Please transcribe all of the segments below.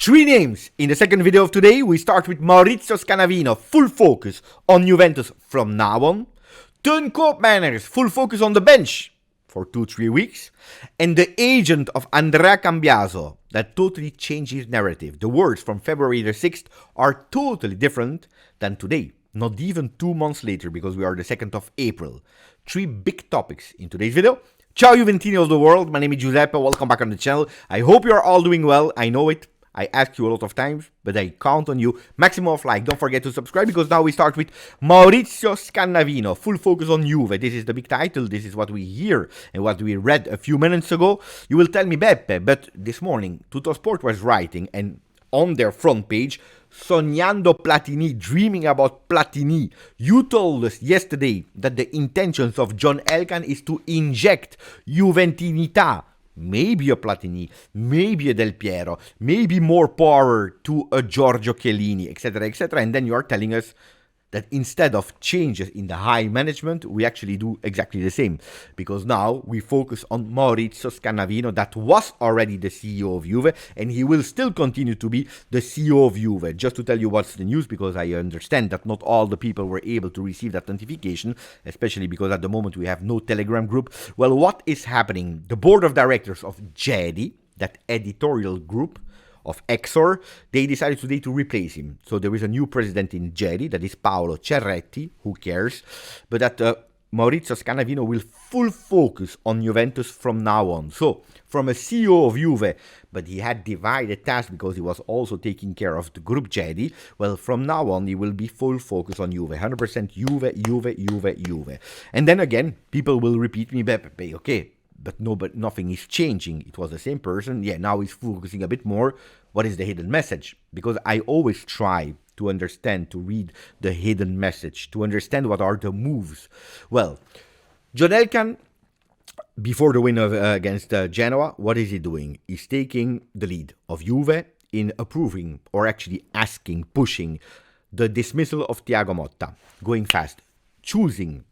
Three names in the second video of today. We start with Maurizio Scanavino, full focus on Juventus from now on. Then Koopmeiners, full focus on the bench for 2-3 weeks. And the agent of Andrea Cambiaso, that totally changed his narrative. The words from February the 6th are totally different than today. Not even 2 months later, because we are the 2nd of April. Three big topics in today's video. Ciao Juventini of the world, my name is Giuseppe, welcome back on the channel. I hope you are all doing well, I know it. I ask you a lot of times, but I count on you. Maximum of like, don't forget to subscribe, because now we start with Maurizio Scanavino. Full focus on Juve. This is the big title, this is what we hear and what we read a few minutes ago. You will tell me, Beppe, but this morning, Tuttosport was writing, and on their front page, Sognando Platini, dreaming about Platini. You told us yesterday that the intentions of John Elkann is to inject Juventinità. Maybe a Platini, maybe a Del Piero, maybe more power to a Giorgio Chiellini, etc., etc. And then you are telling us that instead of changes in the high management, we actually do exactly the same. Because now we focus on Maurizio Scanavino, that was already the CEO of Juve, and he will still continue to be the CEO of Juve. Just to tell you what's the news, because I understand that not all the people were able to receive that notification, especially because at the moment we have no Telegram group. Well, what is happening? The board of directors of GJustjuve, that editorial group, of Exor, they decided today to replace him. So there is a new president in GJustjuve, that is Paolo Cerretti, who cares, but that Maurizio Scanavino will full focus on Juventus from now on. So from a CEO of Juve, but he had divided tasks because he was also taking care of the group GJustjuve, well, from now on he will be full focus on Juve, 100% Juve. And then again, people will repeat me, Beppe, okay, but nothing is changing. It was the same person. Yeah, now he's focusing a bit more. What is the hidden message? Because I always try to understand, to read the hidden message, to understand what are the moves. Well, John Elkann, before the win against Genoa, what is he doing? He's taking the lead of Juve in approving, or actually asking, pushing, the dismissal of Thiago Motta, going fast, choosing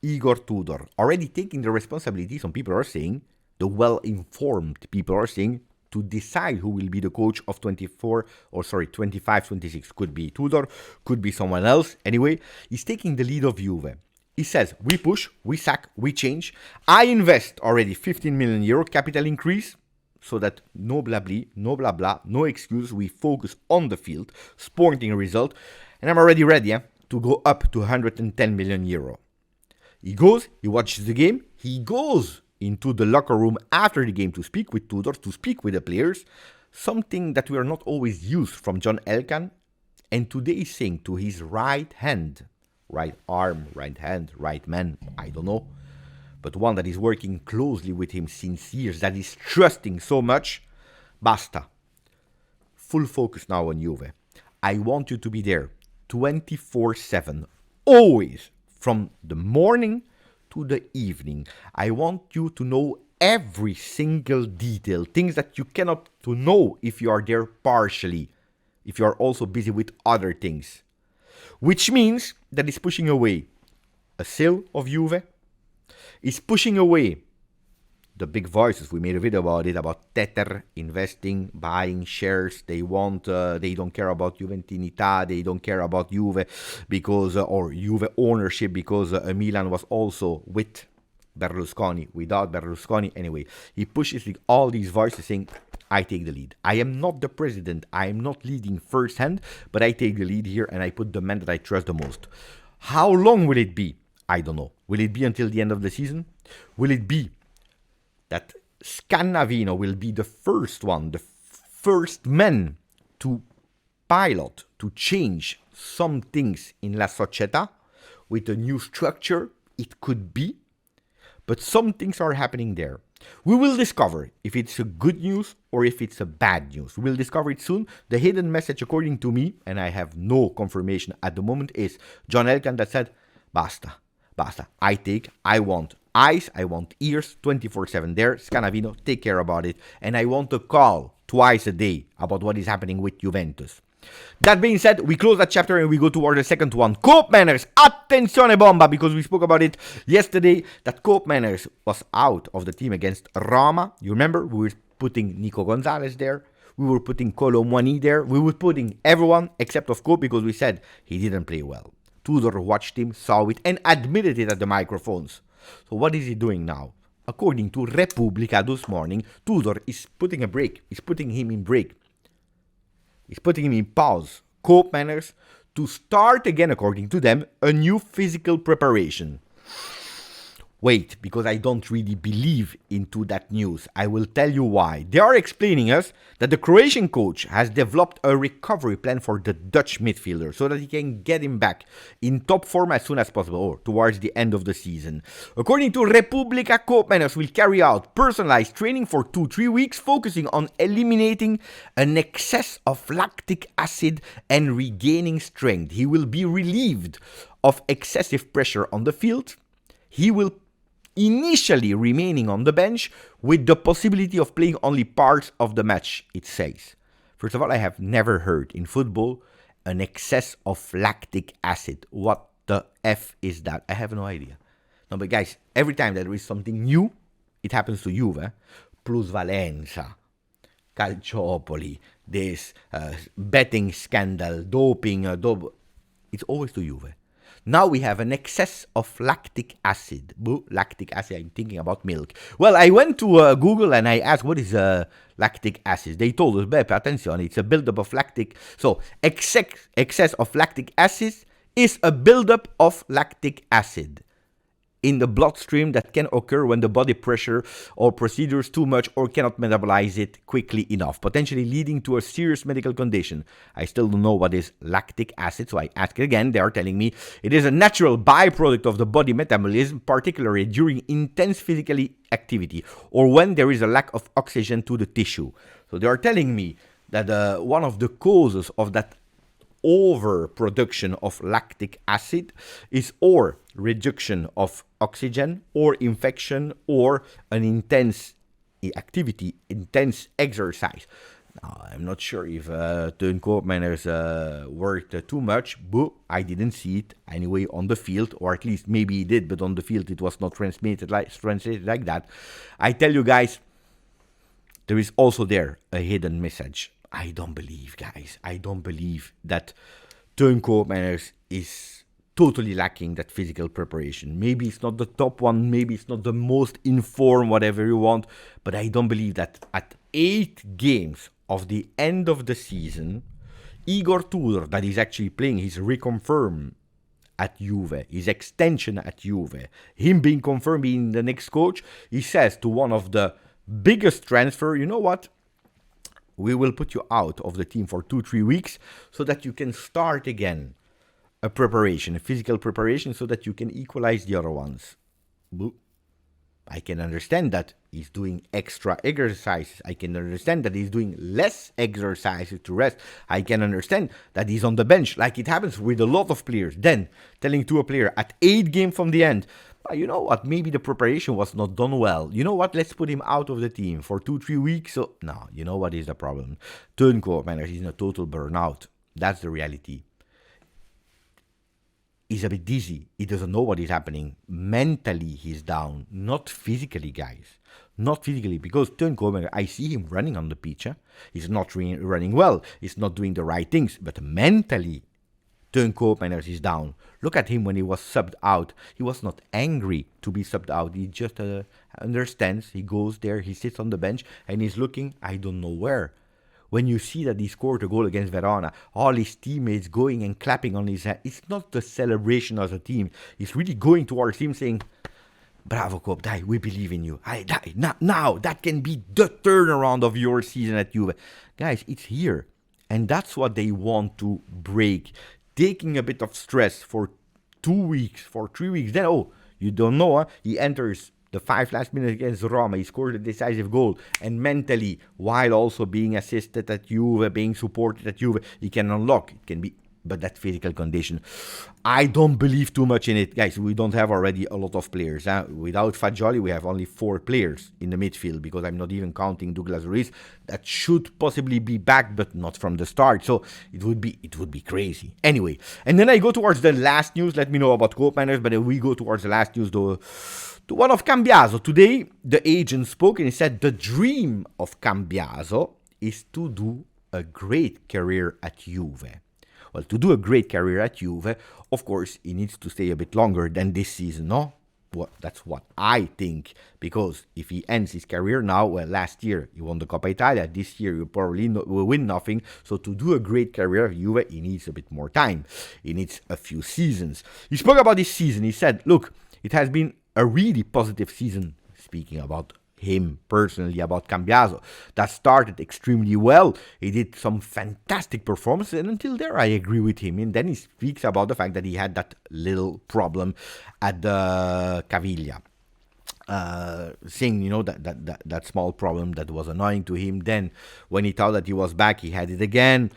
Igor Tudor, already taking the responsibility. Some people are saying, the well-informed people are saying, to decide who will be the coach of 25-26. Could be Tudor, could be someone else. Anyway, he's taking the lead of Juve. He says, we push, we sack, we change. I invest already 15 million euro capital increase, so that no blah blah, no excuse. We focus on the field, sporting result. And I'm already ready to go up to 110 million euro. He goes, he watches the game, he goes into the locker room after the game to speak with Tudor, to speak with the players, something that we are not always used from John Elkann. And today he's saying to his right hand, right arm, right hand, right man, I don't know, but one that is working closely with him since years, that is trusting so much, basta. Full focus now on Juve. I want you to be there 24/7, always. From the morning to the evening, I want you to know every single detail, things that you cannot to know if you are there partially, if you are also busy with other things. Which means that it's pushing away a sale of Juve, it's pushing away the big voices. We made a video about it, about Tether investing, buying shares. They don't care about Juventinità, they don't care about Juve because, or Juve ownership, because Milan was also with Berlusconi, without Berlusconi. Anyway, he pushes all these voices saying, I take the lead. I am not the president, I am not leading firsthand, but I take the lead here and I put the man that I trust the most. How long will it be? I don't know. Will it be until the end of the season? Will it be that Scanavino will be the first one, the first man to pilot, to change some things in La Società with a new structure? It could be, but some things are happening there. We will discover if it's a good news or if it's a bad news. We will discover it soon. The hidden message, according to me, and I have no confirmation at the moment, is John Elkann that said, basta. I want eyes, I want ears, 24/7 there. Scanavino, take care about it. And I want a call twice a day about what is happening with Juventus. That being said, we close that chapter and we go toward the second one. Koopmeiners, attenzione bomba, because we spoke about it yesterday, that Koopmeiners was out of the team against Roma. You remember, we were putting Nico Gonzalez there. We were putting Koopmeiners there. We were putting everyone except of Koop because we said he didn't play well. Tudor watched him, saw it, and admitted it at the microphones. So what is he doing now? According to Repubblica this morning, Tudor is putting a break. He's putting him in break. He's putting him in pause. Koopmeiners to start again, according to them, a new physical preparation. Wait, because I don't really believe into that news. I will tell you why. They are explaining us that the Croatian coach has developed a recovery plan for the Dutch midfielder so that he can get him back in top form as soon as possible or towards the end of the season. According to Repubblica, Koopmeiners will carry out personalized training for 2-3 weeks, focusing on eliminating an excess of lactic acid and regaining strength. He will be relieved of excessive pressure on the field. He will initially remaining on the bench with the possibility of playing only parts of the match, it says. First of all, I have never heard in football an excess of lactic acid. What the F is that? I have no idea. No, but guys, every time that there is something new, it happens to Juve. Plusvalenza, Calciopoli, this betting scandal, doping, it's always to Juve. Now we have an excess of lactic acid. Lactic acid, I'm thinking about milk. Well, I went to Google and I asked, what is lactic acid? They told us, Beppe, attention, it's a buildup of lactic. So, excess of lactic acid is a buildup of lactic acid in the bloodstream that can occur when the body pressure or procedures too much or cannot metabolize it quickly enough, potentially leading to a serious medical condition. I still don't know what is lactic acid, so I ask again. They are telling me it is a natural byproduct of the body metabolism, particularly during intense physical activity or when there is a lack of oxygen to the tissue. So they are telling me that one of the causes of that overproduction of lactic acid is or reduction of oxygen or infection or an intense activity, intense exercise. Now, I'm not sure if Koopmeiners worked too much, but I didn't see it anyway on the field, or at least maybe he did, but on the field it was not translated like that. I tell you guys, there is also there a hidden message. I don't believe, guys. I don't believe that Koopmeiners is totally lacking that physical preparation. Maybe it's not the top one. Maybe it's not the most informed, whatever you want. But I don't believe that at 8 games of the end of the season, Igor Tudor, that is actually playing, he's reconfirmed at Juve, his extension at Juve, him being confirmed being the next coach, he says to one of the biggest transfer, you know what? We will put you out of the team for 2-3 weeks so that you can start again a preparation, a physical preparation, so that you can equalize the other ones. I can understand that he's doing extra exercises. I can understand that he's doing less exercises to rest. I can understand that he's on the bench, like it happens with a lot of players. Then telling to a player at 8 games from the end, you know what, maybe the preparation was not done well. You know what, let's put him out of the team for 2-3 weeks. So, no, you know what is the problem? Koopmeiners is in a total burnout. That's the reality. He's a bit dizzy. He doesn't know what is happening. Mentally, he's down. Not physically, guys. Not physically, because Koopmeiners, I see him running on the pitch. He's not running well. He's not doing the right things. But mentally, Koopmeiners is down. Look at him when he was subbed out. He was not angry to be subbed out. He just understands. He goes there, he sits on the bench, and he's looking, I don't know where. When you see that he scored a goal against Verona, all his teammates going and clapping on his head, it's not the celebration as a team. He's really going towards him saying, bravo, Koop, die, we believe in you. Now, that can be the turnaround of your season at Juve. Guys, it's here. And that's what they want to break. Taking a bit of stress for 2 weeks, for 3 weeks. Then, you don't know, he enters the 5 last minutes against Roma. He scored a decisive goal. And mentally, while also being assisted at Juve, being supported at Juve, he can unlock. It can be, but that physical condition, I don't believe too much in it. Guys, we don't have already a lot of players. Without Fagioli, we have only 4 players in the midfield, because I'm not even counting Douglas Luiz. That should possibly be back, but not from the start. So it would be crazy. Anyway, and then I go towards the last news. Let me know about Koopmeiners, but we go towards the last news, though. To one of Cambiaso. Today, the agent spoke and he said the dream of Cambiaso is to do a great career at Juve. Well, to do a great career at Juve, of course, he needs to stay a bit longer than this season, no? Well, that's what I think, because if he ends his career now, well, last year he won the Coppa Italia, this year he probably will win nothing, so to do a great career at Juve, he needs a bit more time. He needs a few seasons. He spoke about this season, he said, look, it has been a really positive season, speaking about him personally, about Cambiaso, that started extremely well. He did some fantastic performances, and until there I agree with him. And then he speaks about the fact that he had that little problem at the Caviglia, saying, you know, that small problem that was annoying to him. Then when he thought that he was back, he had it again.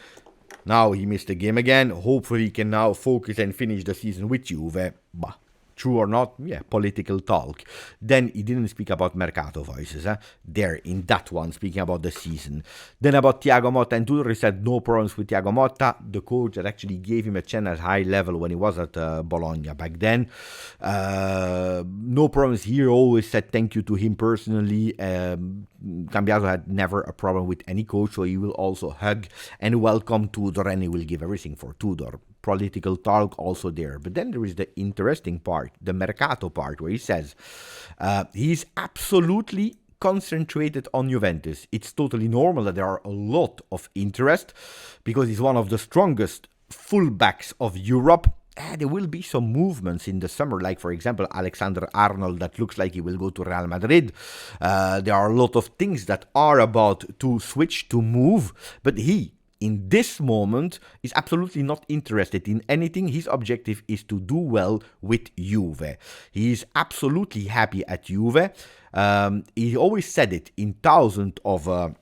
Now he missed the game again. Hopefully he can now focus and finish the season with Juve. Bah. True or not, yeah, political talk. Then he didn't speak about Mercato voices, there in that one, speaking about the season. Then about Thiago Motta and Tudor, he said no problems with Thiago Motta. The coach that actually gave him a chance at high level when he was at Bologna back then. No problems here, always said thank you to him personally. Cambiaso had never a problem with any coach, so he will also hug and welcome Tudor, and he will give everything for Tudor. Political talk also there. But then there is the interesting part, the Mercato part, where he says he's absolutely concentrated on Juventus. It's totally normal that there are a lot of interest because he's one of the strongest fullbacks of Europe. There will be some movements in the summer, like for example Alexander Arnold, that looks like he will go to Real Madrid. There are a lot of things that are about to switch, to move, but he, in this moment, is absolutely not interested in anything. His objective is to do well with Juve. He is absolutely happy at Juve. He always said it in thousands of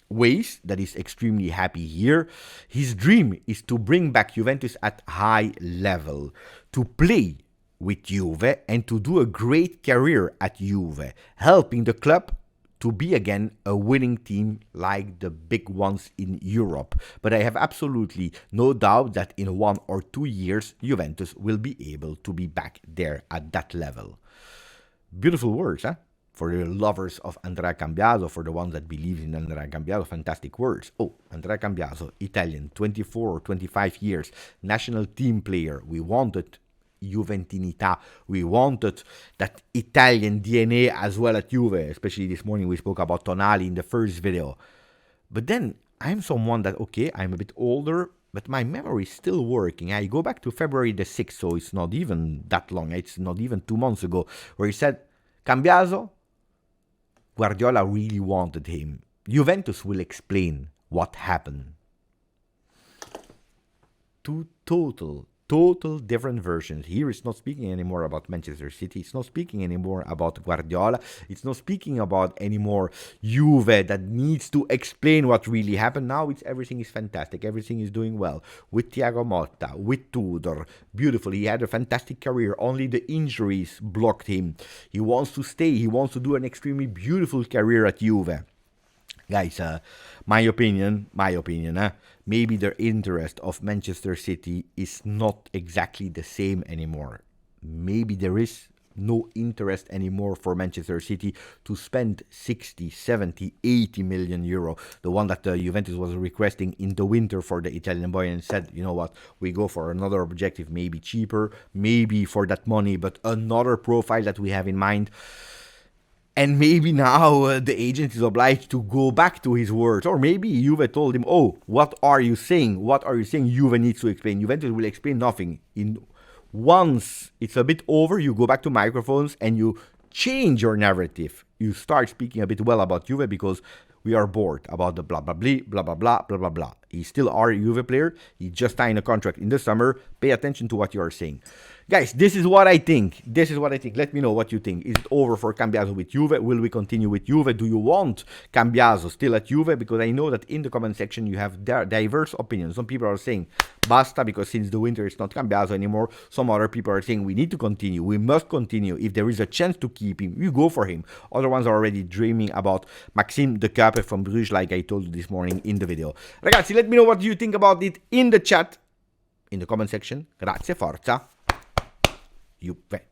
ways that he's extremely happy here. His dream is to bring back Juventus at high level, to play with Juve and to do a great career at Juve, helping the club to be again a winning team like the big ones in Europe. But I have absolutely no doubt that in 1 or 2 years, Juventus will be able to be back there at that level. Beautiful words, huh? For the lovers of Andrea Cambiaso, for the ones that believe in Andrea Cambiaso, fantastic words. Oh, Andrea Cambiaso, Italian, 24 or 25 years, national team player. We wanted Juventinità. We wanted that Italian DNA as well at Juve, especially this morning we spoke about Tonali in the first video. But then I'm someone that, okay, I'm a bit older, but my memory is still working. I go back to February the 6th, so it's not even that long. It's not even 2 months ago, where he said, Cambiaso, Guardiola really wanted him. Juventus will explain what happened. Two total different versions. Here it's not speaking anymore about Manchester City. It's not speaking anymore about Guardiola. It's not speaking about anymore Juve that needs to explain what really happened. Now it's everything is fantastic. Everything is doing well. With Thiago Motta, with Tudor. Beautiful. He had a fantastic career. Only the injuries blocked him. He wants to stay. He wants to do an extremely beautiful career at Juve. Guys, my opinion, maybe the interest of Manchester City is not exactly the same anymore. Maybe there is no interest anymore for Manchester City to spend 60, 70, 80 million euro. The one that Juventus was requesting in the winter for the Italian boy, and said, you know what, we go for another objective, maybe cheaper, maybe for that money, but another profile that we have in mind. And maybe now the agent is obliged to go back to his words. Or maybe Juve told him, oh, what are you saying? What are you saying? Juve needs to explain. Juventus will explain nothing. Once it's a bit over, you go back to microphones and you change your narrative. You start speaking a bit well about Juve because we are bored about the blah, blah, blah, blah, blah, blah, blah, blah, blah. He's still our Juve player. He just signed a contract in the summer. Pay attention to what you are saying. Guys, this is what I think. Let me know what you think. Is it over for Cambiaso with Juve? Will we continue with Juve? Do you want Cambiaso still at Juve? Because I know that in the comment section you have diverse opinions. Some people are saying basta because since the winter it's not Cambiaso anymore. Some other people are saying we need to continue. We must continue. If there is a chance to keep him, you go for him. Other ones are already dreaming about Maxime De Cape from Bruges, like I told you this morning in the video. Ragazzi, let me know what you think about it in the chat, in the comment section. Grazie, forza, Juve.